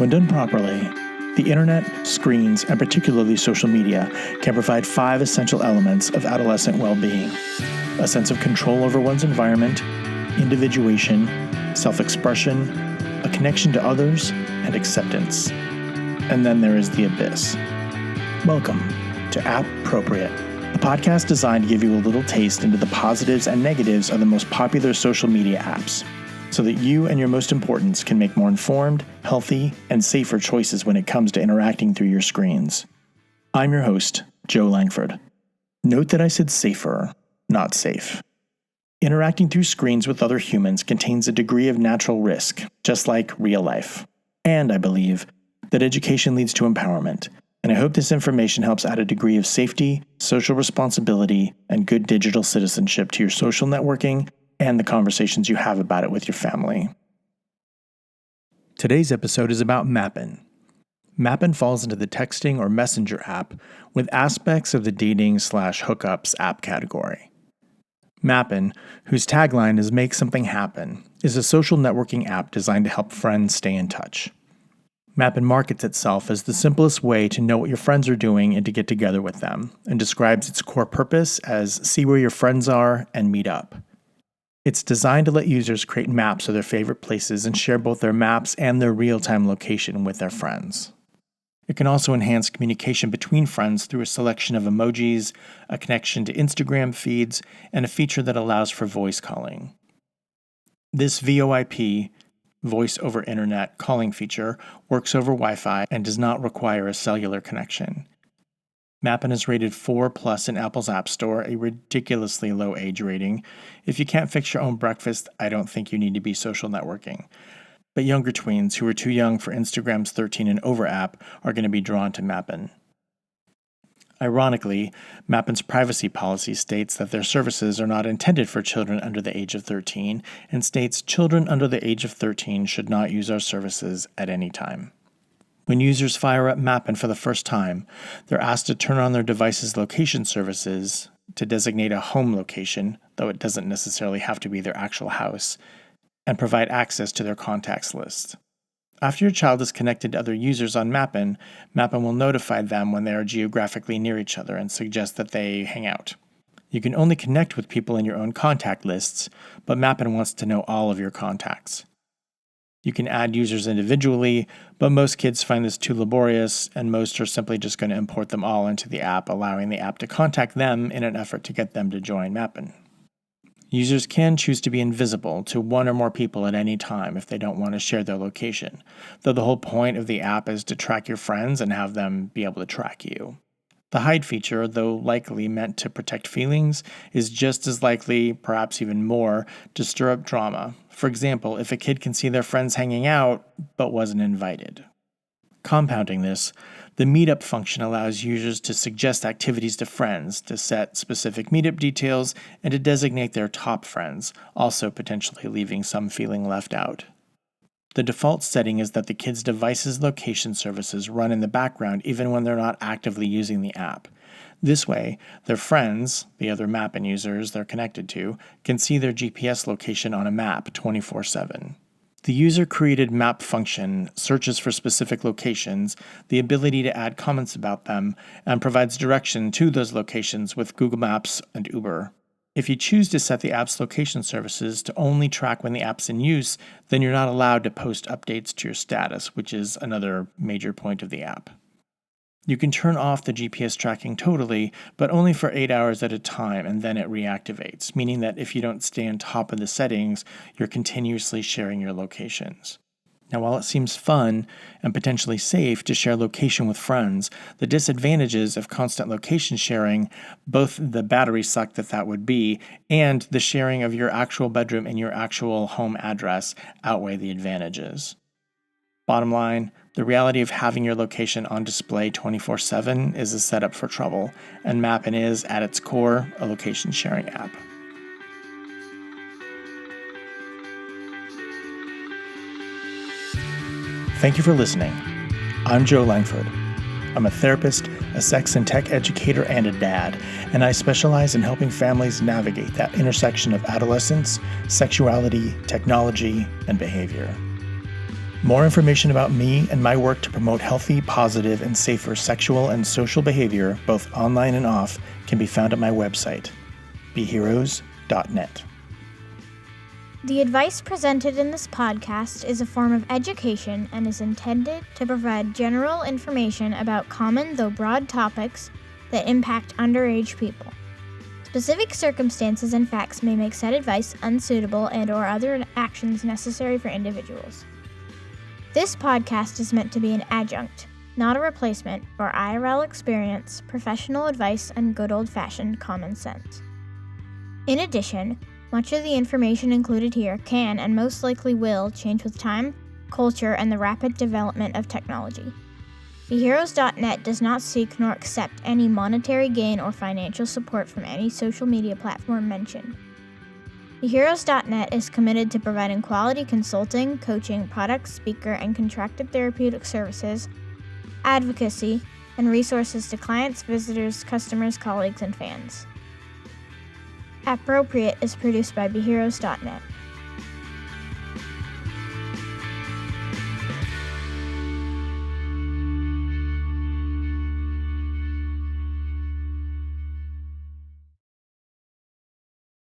When done properly, the internet, screens, and particularly social media can provide 5 essential elements of adolescent well-being: a sense of control over one's environment, individuation, self-expression, a connection to others, and acceptance. And then there is the abyss. Welcome to App-Propriate, a podcast designed to give you a little taste into the positives and negatives of the most popular social media apps, so that you and your most importants can make more informed, healthy, and safer choices when it comes to interacting through your screens. I'm your host, Joe Langford. Note that I said safer, not safe. Interacting through screens with other humans contains a degree of natural risk, just like real life. And I believe that education leads to empowerment, and I hope this information helps add a degree of safety, social responsibility, and good digital citizenship to your social networking and the conversations you have about it with your family. Today's episode is about Mappen. Mappen falls into the texting or messenger app with aspects of the dating/hookups app category. Mappen, whose tagline is "Make Something Happen," is a social networking app designed to help friends stay in touch. Mappen markets itself as the simplest way to know what your friends are doing and to get together with them, and describes its core purpose as see where your friends are and meet up. It's designed to let users create maps of their favorite places and share both their maps and their real-time location with their friends. It can also enhance communication between friends through a selection of emojis, a connection to Instagram feeds, and a feature that allows for voice calling. This VoIP, Voice over Internet calling feature, works over Wi-Fi and does not require a cellular connection. Mappen is rated 4+ in Apple's App Store, a ridiculously low age rating. If you can't fix your own breakfast, I don't think you need to be social networking. But younger tweens who are too young for Instagram's 13 and over app are going to be drawn to Mappen. Ironically, Mappen's privacy policy states that their services are not intended for children under the age of 13 and states children under the age of 13 should not use our services at any time. When users fire up Mappen for the first time, they're asked to turn on their device's location services to designate a home location, though it doesn't necessarily have to be their actual house, and provide access to their contacts list. After your child is connected to other users on Mappen, Mappen will notify them when they are geographically near each other and suggest that they hang out. You can only connect with people in your own contact lists, but Mappen wants to know all of your contacts. You can add users individually, but most kids find this too laborious, and most are simply just going to import them all into the app, allowing the app to contact them in an effort to get them to join Mappen. Users can choose to be invisible to one or more people at any time if they don't want to share their location, though the whole point of the app is to track your friends and have them be able to track you. The hide feature, though likely meant to protect feelings, is just as likely, perhaps even more, to stir up drama. For example, if a kid can see their friends hanging out but wasn't invited. Compounding this, the meetup function allows users to suggest activities to friends, to set specific meetup details, and to designate their top friends, also potentially leaving some feeling left out. The default setting is that the kid's device's location services run in the background even when they're not actively using the app. This way, their friends, the other Mappen users they're connected to, can see their GPS location on a map 24/7. The user-created map function searches for specific locations, the ability to add comments about them, and provides direction to those locations with Google Maps and Uber. If you choose to set the app's location services to only track when the app's in use, then you're not allowed to post updates to your status, which is another major point of the app. You can turn off the GPS tracking totally, but only for 8 hours at a time, and then it reactivates, meaning that if you don't stay on top of the settings, you're continuously sharing your locations. Now, while it seems fun and potentially safe to share location with friends, the disadvantages of constant location sharing, both the battery suck that would be, and the sharing of your actual bedroom and your actual home address outweigh the advantages. Bottom line, the reality of having your location on display 24/7 is a setup for trouble, and Mappen is, at its core, a location sharing app. Thank you for listening. I'm Joe Langford. I'm a therapist, a sex and tech educator, and a dad, and I specialize in helping families navigate that intersection of adolescence, sexuality, technology, and behavior. More information about me and my work to promote healthy, positive, and safer sexual and social behavior, both online and off, can be found at my website, beheroes.net. The advice presented in this podcast is a form of education and is intended to provide general information about common though broad topics that impact underage people. Specific circumstances and facts may make said advice unsuitable and/or other actions necessary for individuals. This podcast is meant to be an adjunct, not a replacement, for IRL experience, professional advice, and good old-fashioned common sense. In addition, much of the information included here can and most likely will change with time, culture, and the rapid development of technology. BeHeroes.net does not seek nor accept any monetary gain or financial support from any social media platform mentioned. BeHeroes.net is committed to providing quality consulting, coaching, product, speaker, and contracted therapeutic services, advocacy, and resources to clients, visitors, customers, colleagues, and fans. Appropriate is produced by BeHeroes.net.